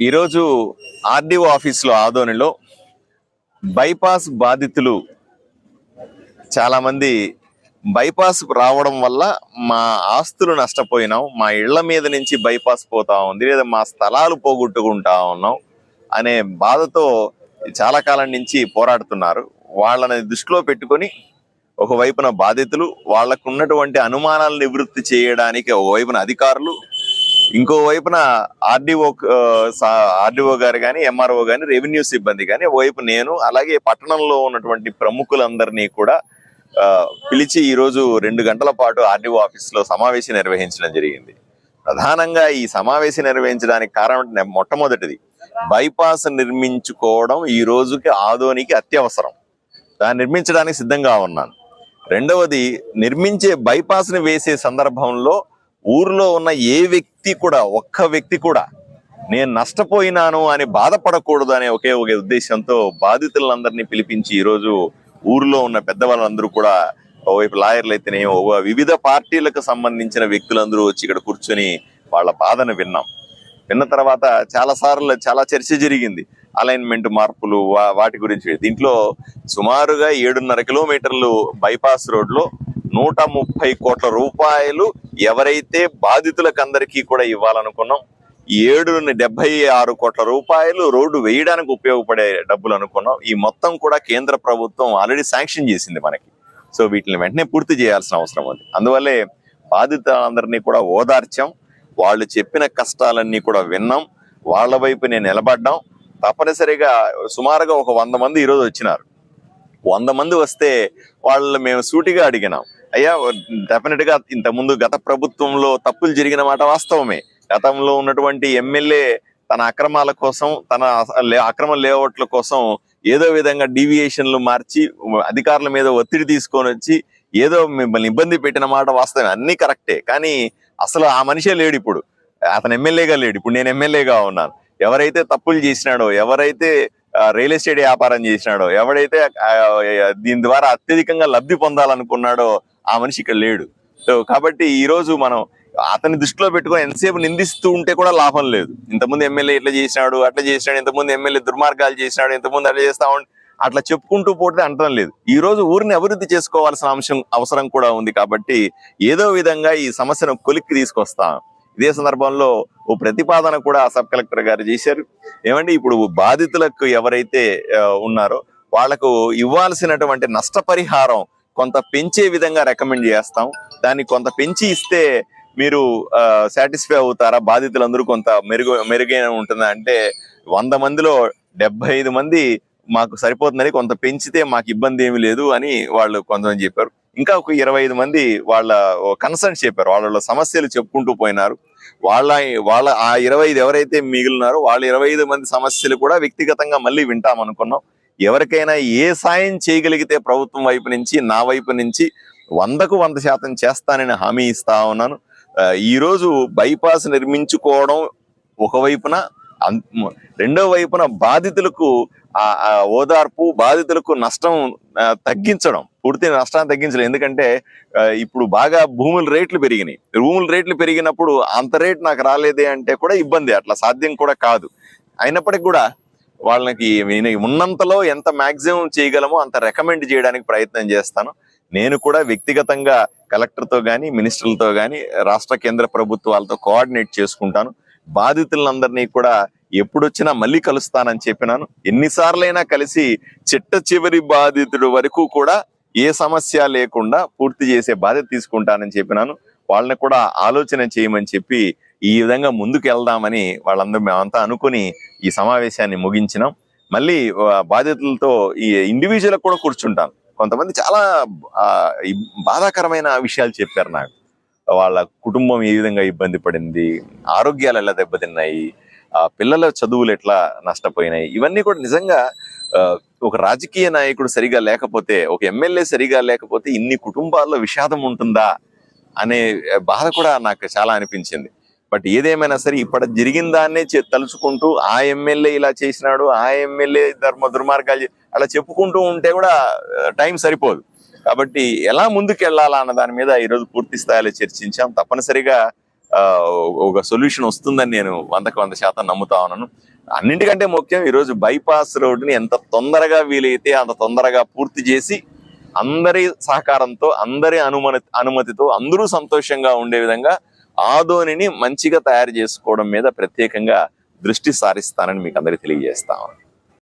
ఈరోజు ఆర్డీఓ ఆఫీసులో ఆదోనిలో బైపాస్ బాధితులు చాలా మంది బైపాస్ రావడం వల్ల మా ఆస్తులు నష్టపోయినాం, మా ఇళ్ల మీద నుంచి బైపాస్ పోతా ఉంది, లేదా మా స్థలాలు పోగొట్టుకుంటా ఉన్నాం అనే బాధతో చాలా కాలం నుంచి పోరాడుతున్నారు. వాళ్ళని దృష్టిలో పెట్టుకొని ఒకవైపున బాధితులు, వాళ్లకు ఉన్నటువంటి అనుమానాలు నివృత్తి చేయడానికి ఒకవైపున అధికారులు, ఇంకోవైపున ఆర్డీఓ గారు కానీ, ఎంఆర్ఓ కానీ, రెవెన్యూ సిబ్బంది కానీ, ఒకవైపు నేను, అలాగే పట్టణంలో ఉన్నటువంటి ప్రముఖులందరినీ కూడా పిలిచి ఈరోజు 2 గంటల పాటు ఆర్డీఓ ఆఫీసులో సమావేశం నిర్వహించడం జరిగింది. ప్రధానంగా ఈ సమావేశం నిర్వహించడానికి కారణం మొట్టమొదటిది, బైపాస్ నిర్మించుకోవడం ఈ రోజుకి ఆదోనికి అత్యవసరం. దాన్ని నిర్మించడానికి సిద్ధంగా ఉన్నాను. రెండవది, నిర్మించే బైపాస్ ని వేసే సందర్భంలో ఊర్లో ఉన్న ఏ వ్యక్తి కూడా, ఒక్క వ్యక్తి కూడా నేను నష్టపోయినాను అని బాధపడకూడదు అనే ఒకే ఒక ఉద్దేశంతో బాధితులందరినీ పిలిపించి ఈరోజు ఊర్లో ఉన్న పెద్దవాళ్ళందరూ కూడా, ఓవైపు లాయర్లు అయితేనే, వివిధ పార్టీలకు సంబంధించిన వ్యక్తులందరూ వచ్చి ఇక్కడ కూర్చొని వాళ్ళ బాధను విన్న తర్వాత చాలా చర్చ జరిగింది. అలైన్మెంట్ మార్పులు, వాటి గురించి. దీంట్లో సుమారుగా 7.5 కిలోమీటర్లు బైపాస్ రోడ్లో 130 కోట్ల రూపాయలు ఎవరైతే బాధితులకు అందరికీ కూడా ఇవ్వాలనుకున్నాం, 76 కోట్ల రూపాయలు రోడ్డు వేయడానికి ఉపయోగపడే డబ్బులు అనుకున్నాం. ఈ మొత్తం కూడా కేంద్ర ప్రభుత్వం ఆల్రెడీ శాంక్షన్ చేసింది మనకి. సో వీటిని వెంటనే పూర్తి చేయాల్సిన అవసరం ఉంది. అందువల్లే బాధితులందరినీ కూడా ఓదార్చాం, వాళ్ళు చెప్పిన కష్టాలన్నీ కూడా విన్నాం, వాళ్ళ వైపు నేను నిలబడ్డాం. తప్పనిసరిగా సుమారుగా ఒక 100 మంది ఈరోజు వచ్చినారు. 100 మంది వస్తే వాళ్ళు మేము సూటిగా అడిగినాం, అయ్యా డెఫినెట్ గా ఇంతకుముందు గత ప్రభుత్వంలో తప్పులు జరిగిన మాట వాస్తవమే. గతంలో ఉన్నటువంటి ఎమ్మెల్యే తన అక్రమాల కోసం, తన అక్రమ లేఅవుట్ల కోసం ఏదో విధంగా డీవియేషన్లు మార్చి అధికారుల మీద ఒత్తిడి తీసుకొని వచ్చి ఏదో మిమ్మల్ని ఇబ్బంది పెట్టిన మాట వాస్తవమే, అన్ని కరెక్టే. కానీ అసలు ఆ మనిషే లేడు ఇప్పుడు, అతను ఎమ్మెల్యేగా లేడు. ఇప్పుడు నేను ఎమ్మెల్యేగా ఉన్నాను. ఎవరైతే తప్పులు చేసినాడో, ఎవరైతే రియల్ ఎస్టేట్ వ్యాపారం చేసినాడో, ఎవడైతే దీని ద్వారా అత్యధికంగా లబ్ధి పొందాలనుకున్నాడో ఆ మనిషి ఇక్కడ లేడు. సో కాబట్టి ఈ రోజు మనం అతని దృష్టిలో పెట్టుకొని ఎంతసేపు నిందిస్తూ ఉంటే కూడా లాభం లేదు. ఇంతకుముందు ఎమ్మెల్యే ఇట్లా చేసినాడు, అట్లా చేసినాడు, ఇంతకుముందు ఎమ్మెల్యే దుర్మార్గాలు చేసినాడు, ఇంతకుముందు అట్లా చేస్తా అట్లా చెప్పుకుంటూ పోతే అంటం లేదు. ఈ రోజు ఊరిని అభివృద్ధి చేసుకోవాల్సిన అవసరం కూడా ఉంది. కాబట్టి ఏదో విధంగా ఈ సమస్యను కొలిక్కి తీసుకొస్తాం. ఇదే సందర్భంలో ఓ ప్రతిపాదన కూడా సబ్ కలెక్టర్ గారు చేశారు. ఏమంటే ఇప్పుడు బాధితులకు ఎవరైతే ఉన్నారో వాళ్లకు ఇవ్వాల్సినటువంటి నష్టపరిహారం కొంత పెంచే విధంగా రికమెండ్ చేస్తాం. దాన్ని కొంత పెంచి ఇస్తే మీరు సాటిస్ఫై అవుతారా, బాధితులందరూ కొంత మెరుగైన ఉంటుందా అంటే 100 మందిలో 75 మంది మాకు సరిపోతుందని, కొంత పెంచితే మాకు ఇబ్బంది ఏమీ లేదు అని వాళ్ళు కొంతమంది చెప్పారు. ఇంకా ఒక 25 మంది వాళ్ళ కన్సర్న్స్ చెప్పారు, వాళ్ళ సమస్యలు చెప్పుకుంటూ పోయినారు. వాళ్ళ ఆ 25 ఎవరైతే మిగిలినారో వాళ్ళ 25 మంది సమస్యలు కూడా వ్యక్తిగతంగా మళ్ళీ వింటామనుకున్నాం. ఎవరికైనా ఏ సాయం చేయగలిగితే ప్రభుత్వం వైపు నుంచి, నా వైపు నుంచి 100కు 100% చేస్తానని హామీ ఇస్తా ఉన్నాను. ఈరోజు బైపాస్ నిర్మించుకోవడం ఒకవైపున, రెండో వైపున బాధితులకు ఓదార్పు, బాధితులకు నష్టం తగ్గించడం, పూర్తి నష్టాన్ని తగ్గించడం. ఎందుకంటే ఇప్పుడు బాగా భూముల రేట్లు పెరిగినాయి. భూముల రేట్లు పెరిగినప్పుడు అంత రేట్ నాకు రాలేదే అంటే కూడా ఇబ్బంది, అట్లా సాధ్యం కూడా కాదు. అయినప్పటికీ కూడా వాళ్ళకి ఉన్నంతలో ఎంత మాక్సిమం చేయగలమో అంత రికమెండ్ చేయడానికి ప్రయత్నం చేస్తాను. నేను కూడా వ్యక్తిగతంగా కలెక్టర్తో కానీ, మినిస్టర్లతో కానీ, రాష్ట్ర కేంద్ర ప్రభుత్వాలతో కోఆర్డినేట్ చేసుకుంటాను. బాధితులందరినీ కూడా ఎప్పుడొచ్చినా మళ్ళీ కలుస్తానని చెప్పినాను. ఎన్నిసార్లైనా కలిసి చిట్ట చివరి బాధితుడి వరకు కూడా ఏ సమస్య లేకుండా పూర్తి చేసే బాధ్యత తీసుకుంటానని చెప్పినాను. వాళ్ళని కూడా ఆలోచన చేయమని చెప్పి ఈ విధంగా ముందుకు వెళ్దామని వాళ్ళందరూ మేమంతా అనుకుని ఈ సమావేశాన్ని ముగించినాం. మళ్ళీ బాధితులతో ఈ ఇండివిజువల్ కూడా కూర్చుంటాను. కొంతమంది చాలా బాధాకరమైన విషయాలు చెప్పారు నాకు. వాళ్ళ కుటుంబం ఏ విధంగా ఇబ్బంది పడింది, ఆరోగ్యాలు ఎలా దెబ్బతిన్నాయి, పిల్లల చదువులు ఎట్లా నష్టపోయినాయి, ఇవన్నీ కూడా నిజంగా ఒక రాజకీయ నాయకుడు సరిగా లేకపోతే, ఒక ఎమ్మెల్యే సరిగా లేకపోతే ఇన్ని కుటుంబాల్లో విషాదం ఉంటుందా అనే బాధ కూడా నాకు చాలా అనిపించింది. బట్ ఏదేమైనా సరే ఇప్పటి జరిగిన దాన్నే తలుచుకుంటూ ఆ ఎమ్మెల్యే ఇలా చేసినాడు, ఆ ఎమ్మెల్యే దుర్మార్గాలు అలా చెప్పుకుంటూ ఉంటే కూడా టైం సరిపోదు. కాబట్టి ఎలా ముందుకు వెళ్ళాలా అన్న దాని మీద ఈరోజు పూర్తి స్థాయిలో చర్చించాం. తప్పనిసరిగా ఒక సొల్యూషన్ వస్తుందని నేను 100% నమ్ముతా ఉన్నాను. అన్నింటికంటే ముఖ్యం ఈరోజు బైపాస్ రోడ్డుని ఎంత తొందరగా వీలైతే అంత తొందరగా పూర్తి చేసి అందరి సహకారంతో, అందరి అనుమతితో అందరూ సంతోషంగా ఉండే విధంగా ఆదోనిని మంచిగా తయారు చేసుకోవడం మీద ప్రత్యేకంగా దృష్టి సారిస్తానని మీకు అందరికీ తెలియజేస్తాను.